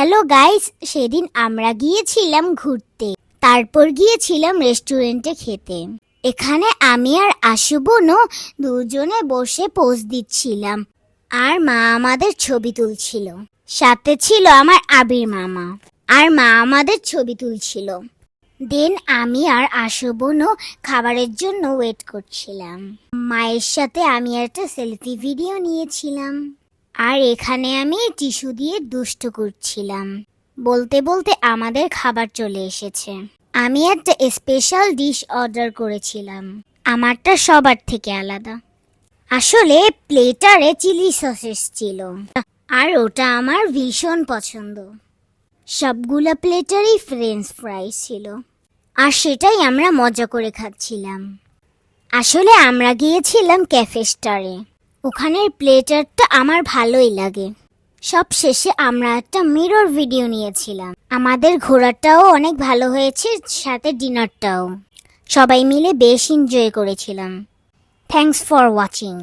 Hello guys, সেদিন আমরা গিয়েছিলাম ঘুরতে, তারপর গিয়েছিলাম রেস্টুরেন্টে খেতে। এখানে আমি আর আশু বোনও দুজনে বসে পোজ দিচ্ছিলাম, আর মা আমাদের ছবি তুলছিল। সাথে ছিল আমার আবির মামা, আর মা আমাদের ছবি তুলছিল। দেন আমি আর আশু বোনও খাবারের জন্য ওয়েট করছিলাম। মায়ের সাথে আমি একটা সেলফি ভিডিও নিয়েছিলাম, আর এখানে আমি টিস্যু দিয়ে দুষ্ট করছিলাম। বলতে বলতে আমাদের খাবার চলে এসেছে। আমি একটা স্পেশাল ডিশ অর্ডার করেছিলাম, আমারটা সবার থেকে আলাদা। আসলে প্লেটারে চিলি সসেস ছিল, আর ওটা আমার ভীষণ পছন্দ। সবগুলা প্লেটারই ফ্রেঞ্চ ফ্রাইস ছিল, আর সেটাই আমরা মজা করে খাচ্ছিলাম। আসলে আমরা গিয়েছিলাম ক্যাফে স্টারে, ওখানের প্লেটারটা আমার ভালোই লাগে। সব শেষে আমরা একটা মিরর ভিডিও নিয়েছিলাম। আমাদের ঘোরাটাও অনেক ভালো হয়েছে, সাথে ডিনারটাও। সবাই মিলে বেশ এনজয় করেছিলাম। Thanks for watching.